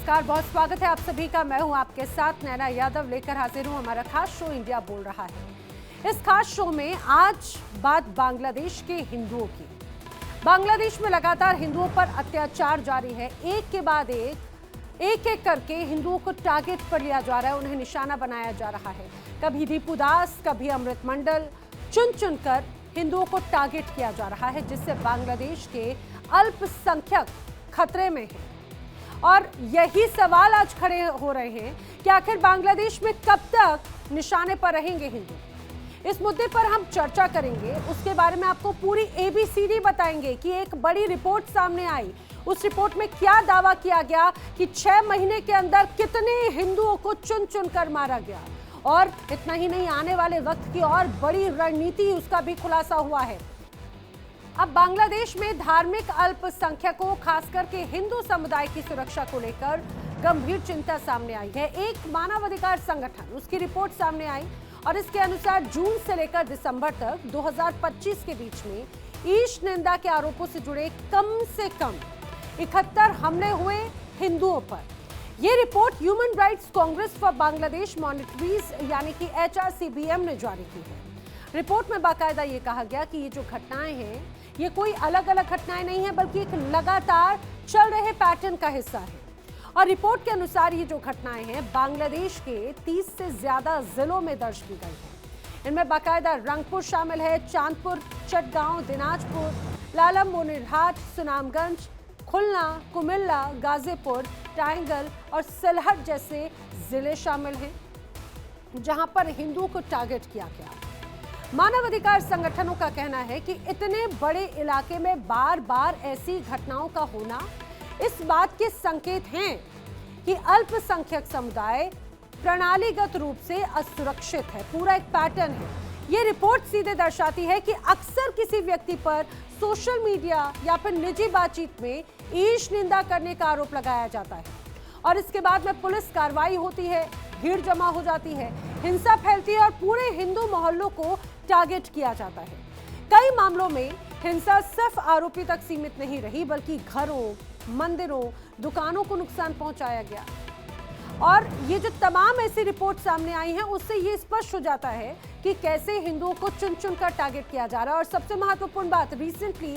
नमस्कार, बहुत स्वागत है आप सभी का। मैं हूं आपके साथ नैना यादव, लेकर हाजिर हूं हमारा खास शो इंडिया बोल रहा है। इस खास शो में आज बात बांग्लादेश के हिंदुओं की। बांग्लादेश में लगातार हिंदुओं पर अत्याचार जारी है। एक के बाद एक करके हिंदुओं को टारगेट पर लिया जा रहा है, उन्हें निशाना बनाया जा रहा है। कभी दीपू दास, कभी अमृत मंडल, चुन चुनकर हिंदुओं को टारगेट किया जा रहा है, जिससे बांग्लादेश के अल्पसंख्यक खतरे में हैं। और यही सवाल आज खड़े हो रहे हैं कि आखिर बांग्लादेश में कब तक निशाने पर रहेंगे हिंदू। इस मुद्दे पर हम चर्चा करेंगे, उसके बारे में आपको पूरी ABCD बताएंगे कि एक बड़ी रिपोर्ट सामने आई। उस रिपोर्ट में क्या दावा किया गया कि 6 महीने के अंदर कितने हिंदुओं को चुन चुन कर मारा गया। और इतना ही नहीं, आने वाले वक्त की और बड़ी रणनीति उसका भी खुलासा हुआ है। अब बांग्लादेश में धार्मिक अल्पसंख्यकों, खास करके हिंदू समुदाय की सुरक्षा को लेकर गंभीर चिंता सामने आई है। एक मानवाधिकार संगठन, उसकी रिपोर्ट सामने आई और इसके अनुसार जून से लेकर दिसंबर तक 2025 के बीच में ईश निंदा के आरोपों से जुड़े कम से कम 71 हमले हुए हिंदुओं पर। यह report human rights congress for Bangladesh minorities यानी कि HRCBM ने जारी की है। रिपोर्ट में बाकायदा ये कहा गया कि ये जो घटनाएं हैं, ये कोई अलग अलग घटनाएं नहीं है, बल्कि एक लगातार चल रहे पैटर्न का हिस्सा है। और रिपोर्ट के अनुसार ये जो घटनाएं हैं बांग्लादेश के 30 से ज्यादा जिलों में दर्ज की गई हैं। इनमें बाकायदा रंगपुर शामिल है, चांदपुर, चटगांव, दिनाजपुर, लालम मोनिरहाट, सुनामगंज, खुलना, कुमिल्ला, गाजीपुर, टाइंगल और सिलहट जैसे जिले शामिल हैं, जहां पर हिंदुओं को टारगेट किया गया। मानवाधिकार संगठनों का कहना है कि इतने बड़े इलाके में बार बार ऐसी घटनाओं का होना इस बात के संकेत हैं कि अल्पसंख्यक समुदाय प्रणालीगत रूप से असुरक्षित है। पूरा एक पैटर्न है। ये रिपोर्ट सीधे दर्शाती है कि अक्सर किसी व्यक्ति पर सोशल मीडिया या फिर निजी बातचीत में ईश निंदा करने का आरोप लगाया जाता है और इसके बाद में पुलिस कार्रवाई होती है, भीड़ जमा हो जाती है, हिंसा फैलती है और पूरे हिंदू मोहल्लों को टारगेट किया जाता है। कई मामलों में हिंसा सिर्फ आरोपी तक सीमित नहीं रही, बल्कि घरों, मंदिरों, दुकानों को नुकसान पहुंचाया गया। और ये जो तमाम ऐसी रिपोर्ट सामने आई हैं, उससे ये स्पष्ट हो जाता है कि कैसे हिंदुओं को चुन चुन कर टारगेट किया जा रहा है। और सबसे महत्वपूर्ण बात, रिसेंटली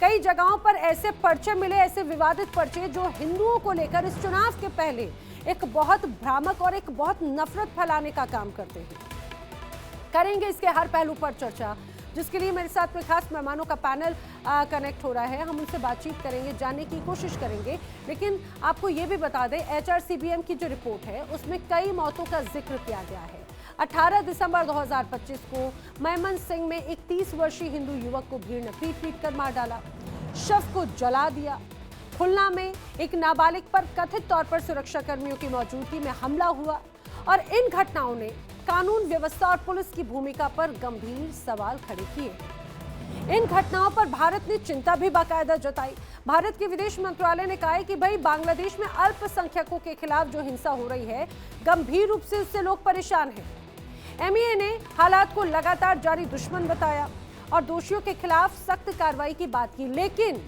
कई जगहों पर ऐसे पर्चे मिले, ऐसे विवादित पर्चे जो हिंदुओं को लेकर इस चुनाव के पहले एक बहुत भ्रामक और एक बहुत नफरत फैलाने का काम करते हैं। करेंगे इसके हर पहलू पर चर्चा, जिसके लिए मेरे साथ में खास मेहमानों का पैनल कनेक्ट हो रहा है। हम उनसे बातचीत करेंगे, जानने की कोशिश करेंगे। लेकिन आपको ये भी बता दें, HRCBM की जो रिपोर्ट है उसमें कई मौतों का जिक्र किया गया है। 18 दिसंबर 2025 को मैमन सिंह में एक 30 वर्षीय हिंदू युवक को भीड़ ने पीट कर मार डाला, शव को जला दिया। खुलना में एक नाबालिग पर कथित तौर पर सुरक्षा कर्मियों की मौजूदगी में हमला हुआ और इन घटनाओं ने कानून व्यवस्था और पुलिस की भूमिका पर गंभीर सवाल खड़े किए। इन घटनाओं पर भारत ने चिंता भी बाकायदा जताई। भारत के विदेश मंत्रालय ने कहा है कि भाई बांग्लादेश में अल्पसंख्यकों के खिलाफ जो हिंसा हो रही है, गंभीर रूप से उससे लोग परेशान हैं। MEA ने हालात को लगातार जारी दुश्मन बताया और दोषियों के खिलाफ सख्त कार्रवाई की बात की। लेकिन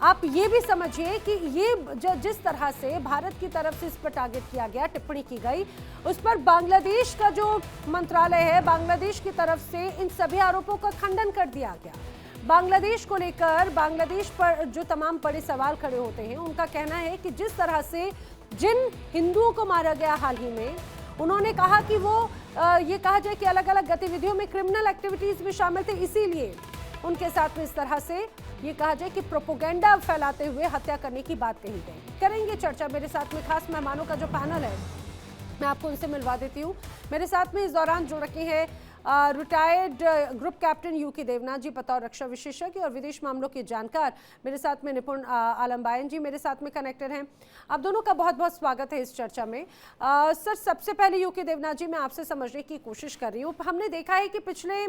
आप ये भी समझिए कि ये जिस तरह से भारत की तरफ से इस पर टारगेट किया गया, टिप्पणी की गई, उस पर बांग्लादेश का जो मंत्रालय है, बांग्लादेश की तरफ से इन सभी आरोपों का खंडन कर दिया गया। बांग्लादेश को लेकर, बांग्लादेश पर जो तमाम बड़े सवाल खड़े होते हैं, उनका कहना है कि जिस तरह से जिन हिंदुओं को मारा गया हाल ही में, उन्होंने कहा कि वो ये कहा जाए कि अलग अलग गतिविधियों में क्रिमिनल एक्टिविटीज भी शामिल थे, इसीलिए उनके साथ में इस तरह से ये कहा जाए कि प्रोपोगेंडा फैलाते हुए हत्या करने की बात कही गई। करेंगे चर्चा। मेरे साथ में खास मेहमानों का जो पैनल है, मैं आपको उनसे मिलवा देती हूँ। मेरे साथ में इस दौरान जुड़ रखे हैं retired group captain UK Devnath ji, बतौर रक्षा विशेषज्ञ और विदेश मामलों के जानकार। मेरे साथ में निपुण आलम बायन जी मेरे साथ में कनेक्टेड हैं। आप दोनों का बहुत बहुत स्वागत है इस चर्चा में। सर, सबसे पहले UK देवनाथ जी, मैं आपसे समझने की कोशिश कर रही हूँ। हमने देखा है कि पिछले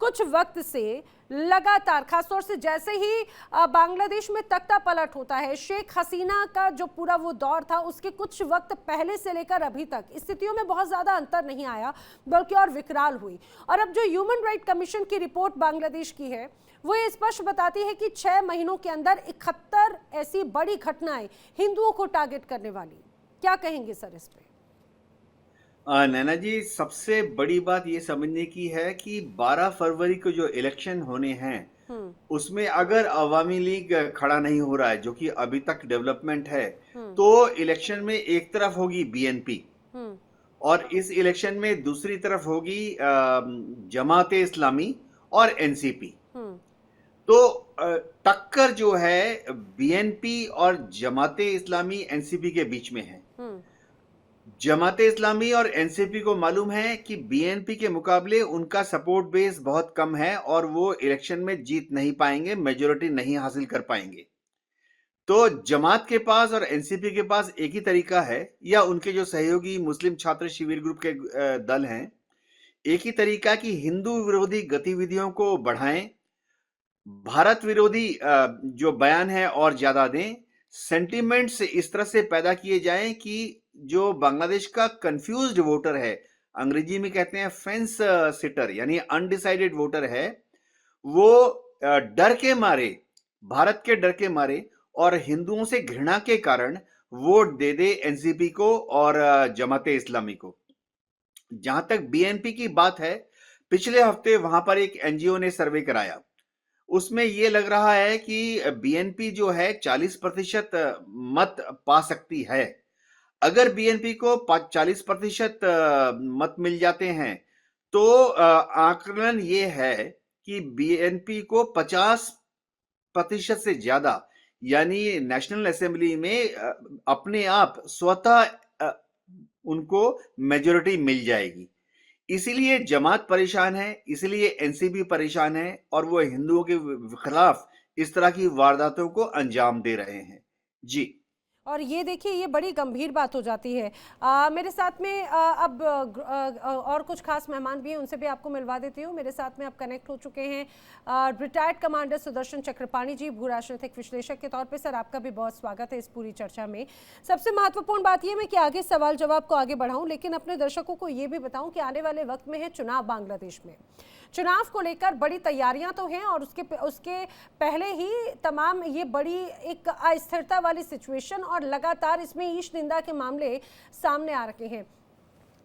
कुछ वक्त से लगातार, खासतौर से जैसे ही बांग्लादेश में तख्ता पलट होता है, शेख हसीना का जो पूरा वो दौर था, उसके कुछ वक्त पहले से लेकर अभी तक स्थितियों में बहुत ज़्यादा अंतर नहीं आया, बल्कि और विकराल हुई। और अब जो ह्यूमन राइट कमीशन की रिपोर्ट बांग्लादेश की है, वो ये स्पष्ट बताती है कि 6 महीनों के अंदर 71 ऐसी बड़ी घटनाएं हिंदुओं को टारगेट करने वाली। क्या कहेंगे सर इस पे? नैना जी, सबसे बड़ी बात ये समझने की है कि 12 फरवरी को जो इलेक्शन होने हैं, हम्म। उसमें अगर अवामी लीग खड़ा नहीं हो रहा है, जो कि अभी तक डेवलपमेंट है, हम्म। तो इलेक्शन में एक तरफ होगी बीएनपी हम्म। और इस इलेक्शन में दूसरी तरफ होगी जमाते इस्लामी और एनसीपी। हम्म। तो टक्कर जो है बीएनपी और जमाते इस्लामी एनसीपी के बीच में है। हम्म। जमाते इस्लामी और एनसीपी को मालूम है कि बीएनपी के मुकाबले उनका सपोर्ट बेस बहुत कम है और वो इलेक्शन में जीत नहीं पाएंगे, मेजोरिटी नहीं हासिल कर पाएंगे। तो जमात के पास और एनसीपी के पास एक ही तरीका है, या उनके जो सहयोगी मुस्लिम छात्र शिविर ग्रुप के दल हैं, एक ही तरीका कि हिंदू विरोधी गतिविधियों को बढ़ाएं, भारत विरोधी जो बयान है और ज्यादा दें, सेंटिमेंट्स इस तरह से पैदा किए जाएं कि जो बांग्लादेश का कंफ्यूज्ड वोटर है, अंग्रेजी में कहते हैं फेंस सिटर, यानी अनडिसाइडेड वोटर है, वो डर के मारे, भारत के डर के मारे और हिंदुओं से घृणा के कारण वोट दे दे एनसीपी को और जमाते इस्लामी को। जहां तक बीएनपी की बात है, पिछले हफ्ते वहां पर एक एनजीओ ने सर्वे कराया, उसमें यह लग रहा है कि बीएनपी जो है 40% मत पा सकती है। अगर बीएनपी को 40% मत मिल जाते हैं, तो आकलन ये है कि बीएनपी को 50% से ज्यादा, यानी नेशनल असेंबली में अपने आप स्वतः अ, उनको मेजोरिटी मिल जाएगी। इसीलिए जमात परेशान है, इसीलिए एनसीपी परेशान है और वो हिंदुओं के खिलाफ इस तरह की वारदातों को अंजाम दे रहे हैं। जी। और ये देखिए, ये बड़ी गंभीर बात हो जाती है। मेरे साथ में अब और कुछ खास मेहमान भी हैं, उनसे भी आपको मिलवा देती हूँ। मेरे साथ में अब कनेक्ट हो चुके हैं रिटायर्ड कमांडर सुदर्शन चक्रपाणी जी, भू राजनीतिक विश्लेषक के तौर पे। सर, आपका भी बहुत स्वागत है इस पूरी चर्चा में। सबसे महत्वपूर्ण बात यह है कि आगे सवाल जवाब को आगे बढ़ाऊं, लेकिन अपने दर्शकों को ये भी बताऊं कि आने वाले वक्त में है चुनाव बांग्लादेश में। चुनाव को लेकर बड़ी तैयारियां तो हैं और उसके पहले ही तमाम ये बड़ी एक अस्थिरता वाली सिचुएशन और लगातार इसमें ईश निंदा के मामले सामने आ रहे हैं।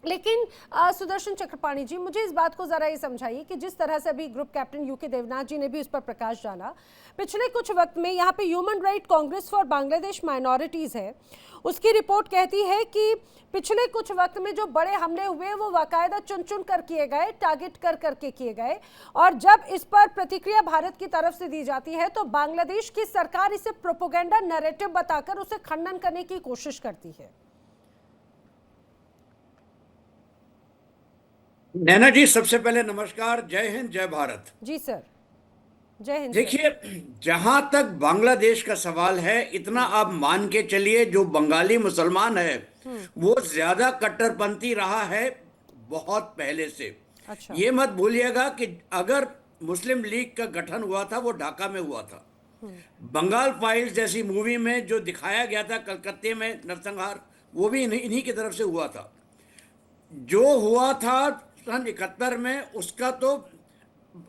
लेकिन सुदर्शन चक्रपाणी जी, मुझे इस बात को जरा ये समझाइए कि जिस तरह से अभी ग्रुप कैप्टन यूके देवनाथ जी ने भी उस पर प्रकाश डाला, पिछले कुछ वक्त में यहाँ पे human right Congress for Bangladesh minorities है, उसकी रिपोर्ट कहती है कि पिछले कुछ वक्त में जो बड़े हमले हुए वो बाकायदा चुन चुन कर किए गए, टारगेट कर करके किए गए, और जब इस पर प्रतिक्रिया भारत की तरफ से दी जाती है तो बांग्लादेश की सरकार इसे प्रोपोगेंडा नैरेटिव बताकर उसे खंडन करने की कोशिश करती है। नैना जी, सबसे पहले नमस्कार, जय हिंद, जय भारत। जी सर, जय हिंद। देखिए, जहां तक बांग्लादेश का सवाल है, इतना आप मान के चलिए, जो बंगाली मुसलमान है वो ज्यादा कट्टरपंथी रहा है बहुत पहले से। अच्छा। ये मत भूलिएगा कि अगर मुस्लिम लीग का गठन हुआ था वो ढाका में हुआ था। बंगाल फाइल्स जैसी मूवी में जो दिखाया गया था कलकत्ते में नरसंहार, वो भी इन्हीं की तरफ से हुआ था। जो हुआ था सन 71 में, उसका तो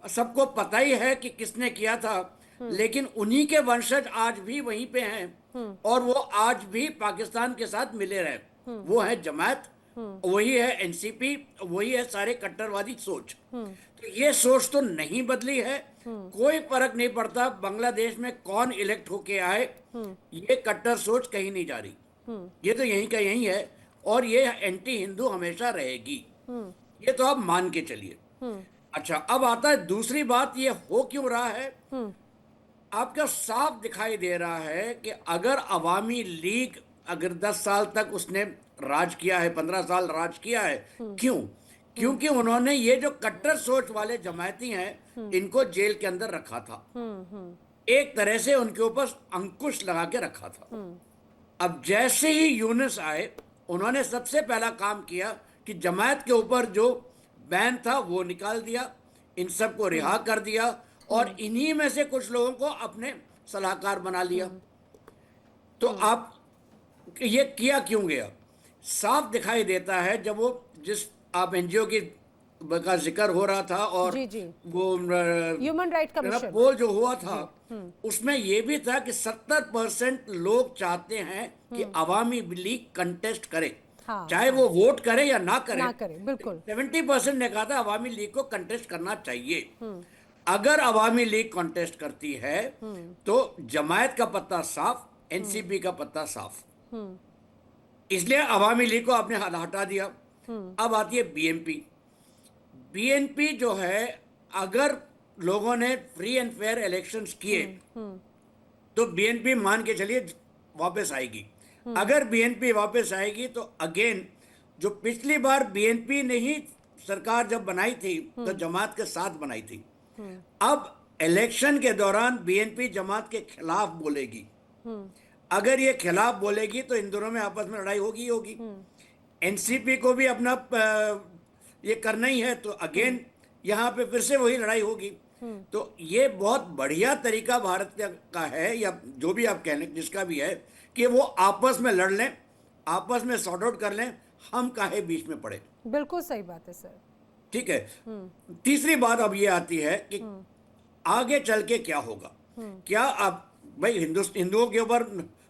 सबको पता ही है कि किसने किया था, लेकिन उन्हीं के वंशज आज भी वहीं पे हैं और वो आज भी पाकिस्तान के साथ मिले रहे। वो है जमात, वही है एनसीपी, वही है सारे कट्टरवादी सोच। तो ये सोच तो नहीं बदली है। कोई फर्क नहीं पड़ता बांग्लादेश में कौन इलेक्ट होके आए, ये कट्टर सोच कहीं नहीं जा रही। ये तो यहीं का यहीं है और ये एंटी हिंदू हमेशा रहेगी, ये तो आप मान के चलिए। अच्छा, अब आता है दूसरी बात, ये हो क्यों रहा है। आपका साफ दिखाई दे रहा है कि अगर अवामी लीग अगर 10 साल तक उसने राज किया है, 15 साल राज किया है, क्यों? क्योंकि उन्होंने ये जो कट्टर सोच वाले जमायती हैं इनको जेल के अंदर रखा था, एक तरह से उनके ऊपर अंकुश लगा के रखा था। अब जैसे ही यूनुस आए, उन्होंने सबसे पहला काम किया कि जमायत के ऊपर जो बैन था वो निकाल दिया, इन सबको रिहा कर दिया और इन्हीं में से कुछ लोगों को अपने सलाहकार बना लिया। तो आप ये किया क्यों गया? साफ दिखाई देता है जब वो जिस आप एनजीओ की का जिक्र हो रहा था, और जी जी, वो ह्यूमन राइट कमीशन। पोल जो हुआ था उसमें ये भी था कि 70% लोग चाहते हैं कि अवामी लीग कंटेस्ट करे, हाँ चाहे हाँ, वो वोट करे या ना करे। ना करें, बिल्कुल। 70% ने कहा था अवामी लीग को कंटेस्ट करना चाहिए। अगर अवामी लीग कंटेस्ट करती है तो जमायत का पत्ता साफ, एनसीपी का पत्ता साफ, इसलिए अवामी लीग को आपने हटा दिया। अब आती है बीएनपी। बीएनपी जो है, अगर लोगों ने फ्री एंड फेयर इलेक्शंस किए तो बीएनपी मान के चलिए वापस आएगी। अगर बीएनपी वापस आएगी तो अगेन, जो पिछली बार बीएनपी ने ही सरकार जब बनाई थी तो जमात के साथ बनाई थी, अब इलेक्शन के दौरान बीएनपी जमात के खिलाफ बोलेगी। अगर ये खिलाफ बोलेगी तो इन दोनों में आपस में लड़ाई होगी होगी। एनसीपी को भी अपना ये करना ही है, तो अगेन यहाँ पे फिर से वही लड़ाई होगी। तो ये बहुत बढ़िया तरीका भारत का है, या जो भी आप कह लें, जिसका भी है, कि वो आपस में लड़ लें, आपस में सॉर्ट आउट कर लें, हम काहे बीच में पड़े। बिल्कुल सही बात है सर। ठीक है। तीसरी बात अब ये आती है कि आगे चल के क्या होगा। क्या अब भाई हिंदुओं के ऊपर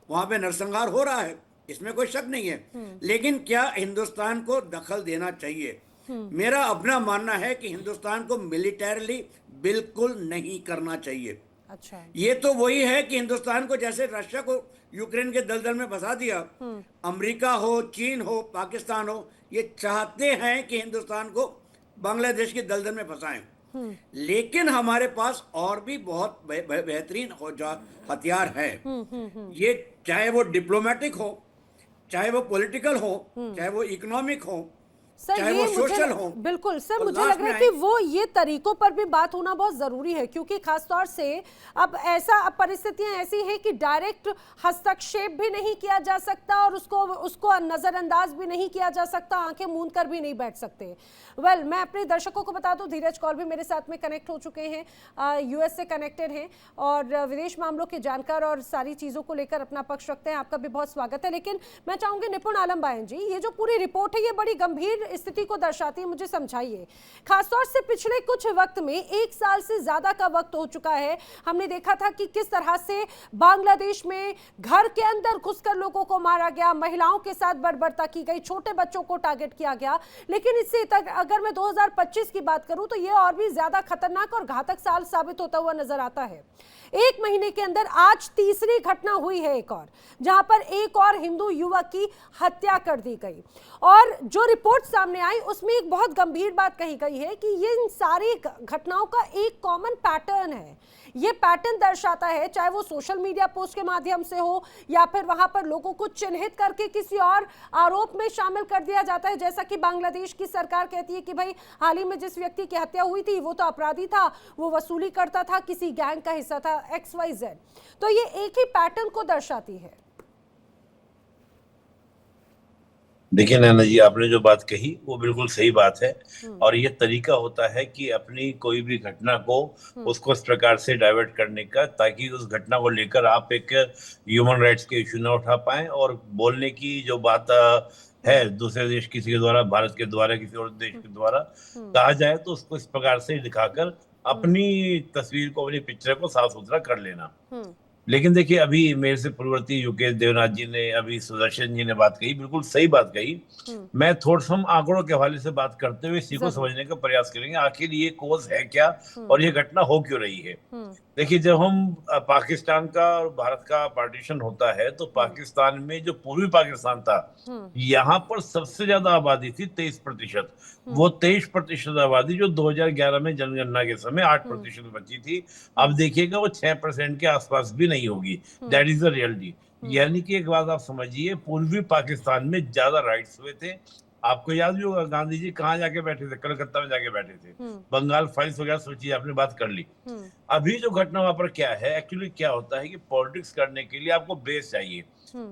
वहां पे नरसंहार हो रहा है, इसमें कोई शक नहीं है, लेकिन क्या हिंदुस्तान को दखल देना चाहिए? मेरा अपना मानना है कि हिंदुस्तान को मिलिटरली बिल्कुल नहीं करना चाहिए। अच्छा, ये तो वही है कि हिंदुस्तान को जैसे रशिया को यूक्रेन के दलदल में फंसा दिया, अमेरिका हो, चीन हो, पाकिस्तान हो, ये चाहते हैं कि हिंदुस्तान को बांग्लादेश के दलदल में फंसाएं। लेकिन हमारे पास और भी बहुत बेहतरीन हथियार हैं। ये चाहे वो डिप्लोमेटिक हो, चाहे वो पॉलिटिकल हो, चाहे वो इकोनॉमिक हो, सर चाहे ये वो सोशल मुझे हो। बिल्कुल सर, और मुझे लास्ट लग रहा है में कि वो ये तरीकों पर भी बात होना बहुत जरूरी है, क्योंकि खासतौर से अब परिस्थितियां ऐसी हैं कि डायरेक्ट हस्तक्षेप भी नहीं किया जा सकता और उसको नजरअंदाज भी नहीं किया जा सकता, आंखें मूंद कर भी नहीं बैठ सकते। मैं अपने दर्शकों को बता दूं, धीरज कौल भी मेरे साथ में कनेक्ट हो चुके हैं, यूएस से कनेक्टेड हैं और विदेश मामलों के जानकार और सारी चीजों को लेकर अपना पक्ष रखते हैं। आपका भी बहुत स्वागत है। लेकिन मैं चाहूंगी निपुण आलम बायन जी, ये जो पूरी रिपोर्ट है ये बड़ी गंभीर स्थिति को दर्शाती है, मुझे समझाइए। खासतौर से पिछले कुछ वक्त में, 1 साल से ज्यादा का वक्त हो चुका है, हमने देखा था कि किस तरह से बांग्लादेश में घर के अंदर घुसकर लोगों को मारा गया, महिलाओं के साथ बर्बरता की गई, छोटे बच्चों को टारगेट किया गया। लेकिन इससे अगर मैं 2025 की बात करूं तो यह और भी ज्यादा खतरनाक और घातक साल साबित होता हुआ नजर आता है। 1 महीने के अंदर आज तीसरी घटना हुई है एक और, जहां पर एक और हिंदू युवक की हत्या कर दी गई। और जो रिपोर्ट सामने आई उसमें एक बहुत गंभीर बात कही गई है कि ये इन सारी घटनाओं का एक कॉमन पैटर्न है। ये पैटर्न दर्शाता है, चाहे वो सोशल मीडिया पोस्ट के माध्यम से हो या फिर वहां पर लोगों को चिन्हित करके किसी और आरोप में शामिल कर दिया जाता है, जैसा कि बांग्लादेश की सरकार कहती है कि भाई हाल ही में जिस व्यक्ति की हत्या हुई थी वो तो अपराधी था, वो वसूली करता था, किसी गैंग का हिस्सा था, XYZ। तो ये एक ही पैटर्न को दर्शाती है। देखिए नैना जी, आपने जो बात कही वो बिल्कुल सही बात है। और ये तरीका होता है कि अपनी कोई भी घटना को उसको इस प्रकार से डाइवर्ट करने का, ताकि उस घटना को लेकर आप एक ह्यूमन राइट्स के इशू ना उठा पाएं और बोलने की जो बात है दूसरे देश किसी के द्वारा, भारत के द्वारा, किसी और देश के द्वारा कहा जाए तो उसको इस प्रकार से दिखाकर अपनी तस्वीर को, अपनी पिक्चर को साफ सुथरा कर लेना। लेकिन देखिए, अभी मेरे से पूर्ववर्ती योगेश देवनाथ जी ने, अभी सुदर्शन जी ने बात कही, बिल्कुल सही बात कही। मैं थोड़ा सा हम आंकड़ों के हवाले से बात करते हुए इसी को समझने का प्रयास करेंगे, आखिर ये कोज है क्या और ये घटना हो क्यों रही है। देखिए, जब हम पाकिस्तान का और भारत का पार्टीशन होता है तो पाकिस्तान में जो पूर्वी पाकिस्तान था, यहाँ पर सबसे ज्यादा आबादी थी 23%। वो 23% आबादी जो 2011 में जनगणना के समय 8% बची थी, अब देखिएगा वो 6% के आसपास भी नहीं होगी। That is the reality. यानी कि एक बात आप समझिए, पूर्वी पाकिस्तान में ज्यादा राइट्स हुए थे। आपको याद भी होगा गांधी जी कहाँ जाके बैठे थे, कलकत्ता में जाके बैठे थे। बंगाल फाइल्स वगैरह सोचिए, आपने बात कर ली। अभी जो घटना वहां पर क्या है, एक्चुअली क्या होता है कि पॉलिटिक्स करने के लिए आपको बेस चाहिए।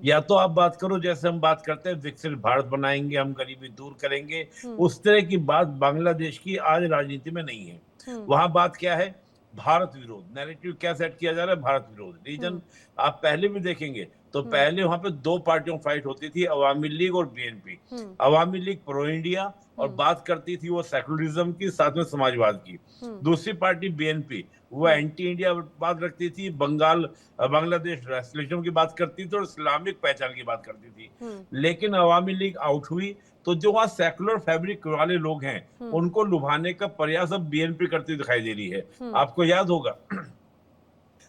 या तो आप बात करो जैसे हम बात करते हैं विकसित भारत बनाएंगे, हम गरीबी दूर करेंगे, उस तरह की बात बांग्लादेश की आज राजनीति में नहीं है। वहां बात क्या है भारत विरोध नैरेटिव क्या सेट किया जा रहा है, भारत विरोध रीजन। आप पहले भी देखेंगे तो पहले वहां पे दो पार्टियों फाइट होती थी, अवामी लीग और बीएनपी। अवामी लीग प्रो इंडिया और बात करती थी वो सेकुलरिज्म की, साथ में समाजवाद की। दूसरी पार्टी बीएनपी वो एंटी इंडिया बात रखती थी, बांग्लादेश रेसोल्यूशन की बात करती थी और इस्लामिक पहचान की बात करती थी। लेकिन अवामी लीग आउट हुई तो जो वहां सेकुलर फैब्रिक वाले लोग हैं उनको लुभाने का प्रयास अब बीएनपी करती दिखाई दे रही है। आपको याद होगा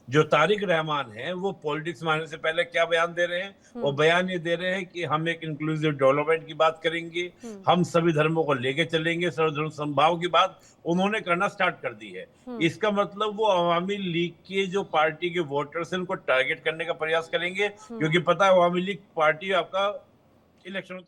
जो तारिक रहमान है वो पॉलिटिक्स में आने से पहले क्या बयान दे रहे हैं, वो बयान ये दे रहे हैं कि हम एक इंक्लूसिव डेवलपमेंट की बात करेंगे, हम सभी धर्मों को लेके चलेंगे, सर्वधर्म समभाव की बात उन्होंने करना स्टार्ट कर दी है। इसका मतलब वो अवामी लीग के जो पार्टी के वोटर्स हैं उनको टारगेट करने का प्रयास करेंगे, क्योंकि पता है अवामी लीग पार्टी आपका इलेक्शन तो है।